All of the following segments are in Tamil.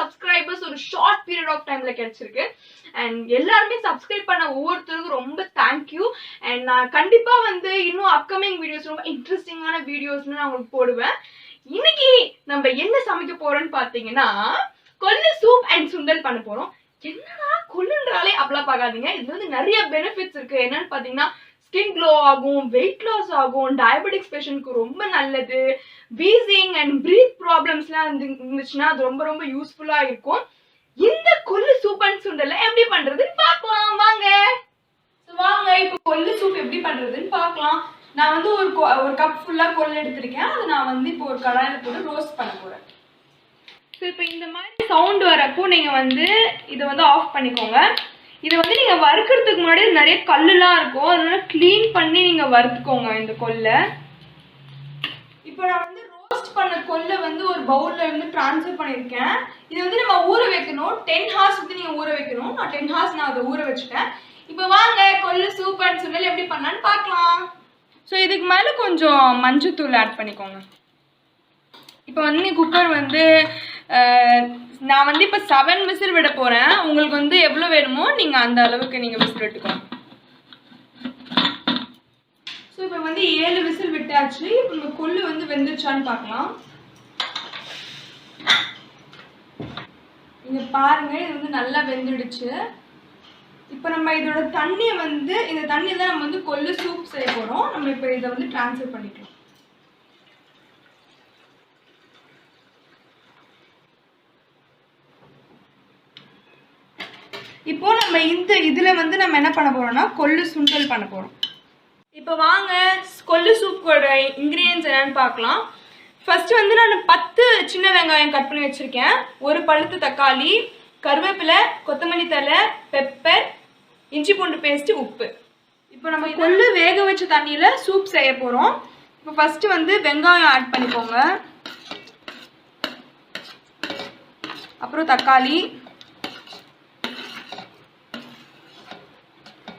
சப்ஸ்கிரைபர்ஸ் ஒரு ஷார்ட் பீரியட் ஆஃப் டைம்ல கிடைச்சிருக்கு. அண்ட் எல்லாருமே சப்ஸ்கிரைப் பண்ண ஒவ்வொருத்தருக்கும் ரொம்ப தேங்க்யூ. அண்ட் நான் கண்டிப்பா வந்து இன்னும் அப்கமிங் வீடியோஸ் ரொம்ப இன்ட்ரெஸ்டிங்கான வீடியோஸ்னு நான் உங்களுக்கு போடுவேன். இன்னைக்கு நம்ம என்ன சமைக்க போறோம்னு பாத்தீங்கன்னா கொள்ளு சூப் அண்ட் சுண்டல் பண்ண போறோம். என்னன்னா கொள்ளுன்றாலே அப்படிலாம் பார்க்காதீங்க, இதுல வந்து நிறைய பெனிஃபிட்ஸ் இருக்கு. என்னன்னு பாத்தீங்கன்னா ஸ்கின் க்ளோ ஆகும், வெயிட் லாஸ் ஆகும், டயபெட்டிக்ஸ் பேஷண்ட்க்கு ரொம்ப நல்லது, வீசிங் அண்ட் பிரீத் ப்ராப்ளம்ஸ்லாம் இருந்துச்சுன்னா அது ரொம்ப ரொம்ப யூஸ்ஃபுல்லா இருக்கும். இந்த கொள்ளு சூப் அண்ட் சுண்டல் எப்படி பண்றதுன்னு பார்க்கலாம் வாங்க. வாங்க இப்போ கொள்ளு சூப் எப்படி பண்றதுன்னு பார்க்கலாம். நான் வந்து ஒரு கப் ஃபுல்லா கொள்ளு எடுத்திருக்கேன். அதை நான் வந்து இப்போ ஒரு கடாயில போட்டு ரோஸ்ட் பண்ண போறேன். ஸோ இப்போ இந்த மாதிரி சவுண்ட் வரப்போ நீங்க வந்து இதை வந்து ஆஃப் பண்ணிக்கோங்க. இதை வந்து நீங்க வறுக்கிறதுக்கு முன்னாடி நிறைய கல்லுலாம் இருக்கும், அதனால கிளீன் பண்ணி நீங்க வறுத்துக்கோங்க இந்த கொள்ளை. இப்போ நான் வந்து ரோஸ்ட் பண்ண கொள்ளை வந்து ஒரு பவுல்ல இருந்து ட்ரான்ஸ்ஃபர் பண்ணியிருக்கேன். இது வந்து நம்ம ஊற வைக்கணும். 10 ஹார்ஸ் வந்து நீங்க ஊற வைக்கணும். நான் 10 ஹார்ஸ் நான் அதை ஊற வச்சுட்டேன். இப்போ வாங்க கொள்ளு சூப் அண்ட் சுண்டல் எப்படி பண்ணலான்னு பார்க்கலாம். ஸோ இதுக்கு மேலே கொஞ்சம் மஞ்சத்தூள் ஆட் பண்ணிக்கோங்க. இப்போ வந்து குக்கர் வந்து நான் வந்து இப்போ 7 விசில் விட போகிறேன். உங்களுக்கு வந்து எவ்வளோ வேணுமோ நீங்கள் அந்த அளவுக்கு நீங்கள் விசில் விட்டுக்கோங்க. ஸோ இப்போ வந்து 7 விசில் விட்டாச்சு. இப்போ நம்ம கொள்ளு வந்து வெந்துருச்சான்னு பார்க்கலாம். நீங்கள் பாருங்கள், இது வந்து நல்லா வெந்துடுச்சு. இப்போ நம்ம இதோட தண்ணியை வந்து இந்த தண்ணியில் தான் நம்ம வந்து கொள்ளு சூப் செய்ய போகிறோம். நம்ம இப்போ இதை வந்து ட்ரான்ஸ்ஃபர் பண்ணிக்கலாம். இப்போ நம்ம இதுல வந்து நம்ம என்ன பண்ண போறோம்னா கொள்ளு சுண்டல் பண்ண போறோம். இப்போ வாங்க கொள்ளு சூப்போட இன்கிரியன்ஸ் என்னன்னு பார்க்கலாம். ஃபர்ஸ்ட் வந்து நான் 10 சின்ன வெங்காயம் கட் பண்ணி வச்சிருக்கேன், ஒரு பழுத்த தக்காளி, கருவேப்பிலை, கொத்தமல்லி தழை, பெப்பர், இஞ்சி பூண்டு பேஸ்ட், உப்பு. இப்போ நம்ம கொள்ளு வேக வச்ச தண்ணியில சூப் செய்ய போறோம். இப்போ ஃபர்ஸ்ட் வந்து வெங்காயம் ஆட் பண்ணிக்கோங்க, அப்புறம் தக்காளி,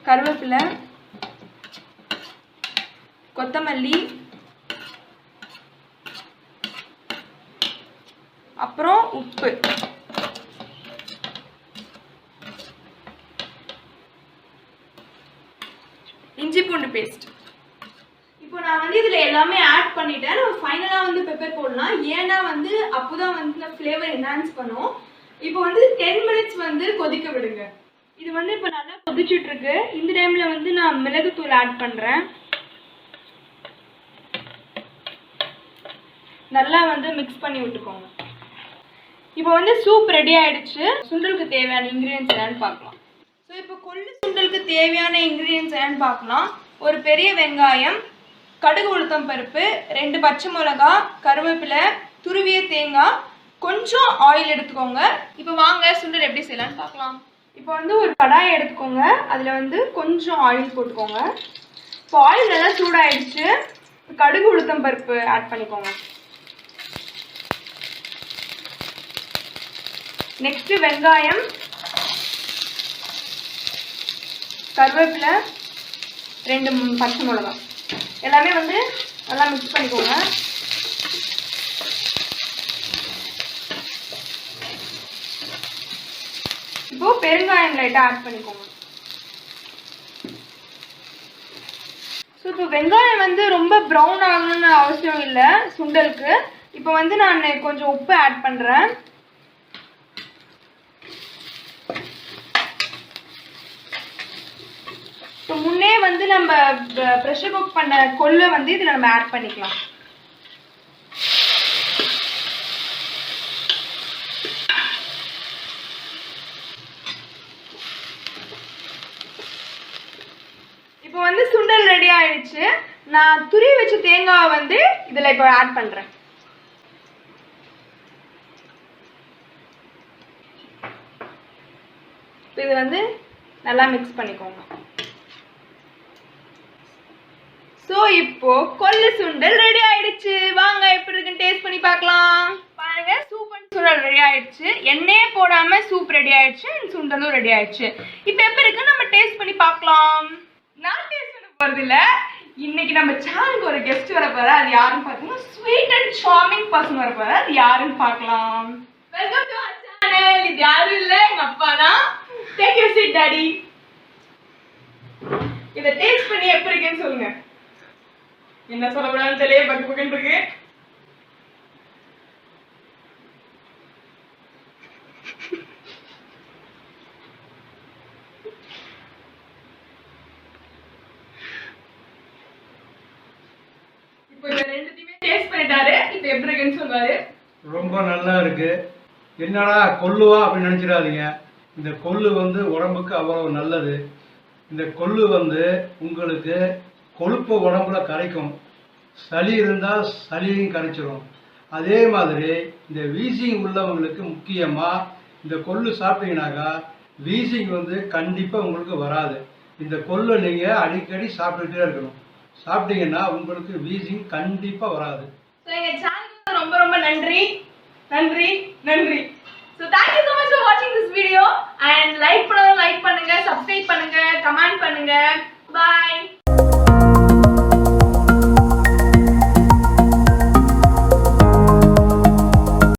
கருவேப்பிலை, கொத்தமல்லி, அப்புறம் உப்பு. இஞ்சி பூண்டு பேஸ்ட். இப்போ நான் வந்து இதில் எல்லாமே ஆட் பண்ணிட்டேன். நம்ம ஃபைனலாக வந்து பெப்பர் போடலாம், ஏன்னா வந்து அப்போதான் வந்து இந்த ஃப்ளேவர் என்ஹான்ஸ் பண்ணும். இப்போ வந்து 10 மினிட்ஸ் வந்து கொதிக்க விடுங்க. இது வந்து இப்போ நல்லா கொதிச்சுட்டு இருக்கு. இந்த டைம்ல வந்து நான் மிளகுத்தூள் ஆட் பண்ணுறேன். நல்லா வந்து மிக்ஸ் பண்ணி விட்டுக்கோங்க. இப்போ வந்து சூப் ரெடி ஆயிடுச்சு. சுண்டலுக்கு தேவையான இன்கிரியன்ஸ் என்னன்னு பார்க்கலாம். ஸோ இப்போ கொள்ளு சுண்டலுக்கு தேவையான இன்கிரியன்ஸ் என்னன்னு பார்க்கலாம். ஒரு பெரிய வெங்காயம், கடுகு உளுத்தம் பருப்பு, 2 பச்சை மிளகா, கருவேப்பிலை, துருவிய தேங்காய், கொஞ்சம் ஆயில் எடுத்துக்கோங்க. இப்போ வாங்க சுண்டல் எப்படி செய்யலான்னு பார்க்கலாம். இப்போ வந்து ஒரு கடாயை எடுத்துக்கோங்க, அதில் வந்து கொஞ்சம் ஆயில் போட்டுக்கோங்க. இப்போ ஆயில் நல்லா சூடாயிடுச்சு. கடுகு உளுத்தம் பருப்பு ஆட் பண்ணிக்கோங்க. நெக்ஸ்ட் வெங்காயம், கருவேப்பிலை, 2 பச்சை மிளகா எல்லாமே வந்து நல்லா மிக்ஸ் பண்ணிக்கோங்க. இப்போ பெருங்காயம் லைட்டாக ஆட் பண்ணிக்கோங்க. ஸோ இப்போ வெங்காயம் வந்து ரொம்ப ப்ரௌன் ஆகணும்னு அவசியம் இல்லை சுண்டலுக்கு. இப்போ வந்து நான் கொஞ்சம் உப்பு ஆட் பண்ணுறேன். இப்போ முன்னே வந்து நம்ம ப்ரெஷர் குக் பண்ண கொள்ளை வந்து இதில் நம்ம ஆட் பண்ணிக்கலாம். இப்போ வந்து சுண்டல் ரெடி ஆயிடுச்சு. நான் துருவி வச்ச தேங்காவை வந்து இதில் இப்போ ஆட் பண்ணுறேன். இது வந்து நல்லா மிக்ஸ் பண்ணிக்கோங்க. ஸோ இப்போ கொள்ளு சுண்டல் ரெடி ஆயிடுச்சு. வாங்க எப்படி இருக்குன்னு டேஸ்ட் பண்ணி பார்க்கலாம். பாருங்க, சூப் அண்ட் சுண்டல் ரெடி ஆயிடுச்சு. எண்ணெயே போடாம சூப் ரெடி ஆயிடுச்சு, சுண்டலும் ரெடி ஆயிடுச்சு. இப்போ எப்படி இருக்கு நம்ம டேஸ்ட் பண்ணி பார்க்கலாம். நான் டேஸ்ட் பண்ண போறது இல்ல, இன்னைக்கு நம்ம சேனலுக்கு ஒரு கெஸ்ட் வர போற. அது யாருன்னு பார்த்தீங்கன்னா ஸ்வீட் அண்ட் சார்மிங் பர்சன் வர போற. அது யாருன்னு பார்க்கலாம். Welcome to our channel. இது யாரும் இல்ல எங்க அப்பா தான். Take you seat daddy. இத டேஸ்ட் பண்ணி எப்படி இருக்குன்னு சொல்லுங்க. என்ன சொல்லக்கூடாதுன்னு தெரியல, பக்கு பக்குன்னு இருக்கு. இப்போ இந்த ரெண்டுத்தையுமே டேஸ்ட் பண்ணிட்டாரு. இப்போ எப்படி இருக்குன்னு சொல்வாரு. ரொம்ப நல்லா இருக்கு. என்னடா கொள்ளுவா அப்படின்னு நினைச்சிடாதீங்க. இந்த கொள்ளு வந்து உடம்புக்கு அவ்வளவு நல்லது. இந்த கொள்ளு வந்து உங்களுக்கு கொழுப்பை உடம்புல கரைக்கும். சளி இருந்தால் சளியும் கரைச்சிரும். அதே மாதிரி இந்த வீசிங் உள்ளவங்களுக்கு முக்கியமாக இந்த கொள்ளு சாப்பிட்டீங்கன்னாக்கா வீசிங் வந்து கண்டிப்பாக உங்களுக்கு வராது. இந்த கொள்ளை நீங்கள் அடிக்கடி சாப்பிட்டுட்டே இருக்கணும். சாப்பிட்டீங்கன்னா உங்களுக்கு வீசிங் கண்டிப்பாக வராது. ஸோ எங்கள் சேனலுக்கு ரொம்ப ரொம்ப நன்றி நன்றி நன்றி. So thank you so much for வாட்சிங் திஸ் வீடியோ அண்ட் லைக் பண்ணுங்க, சப்ஸ்கிரைப் பண்ணுங்க, கமெண்ட் பண்ணுங்க. பாய்.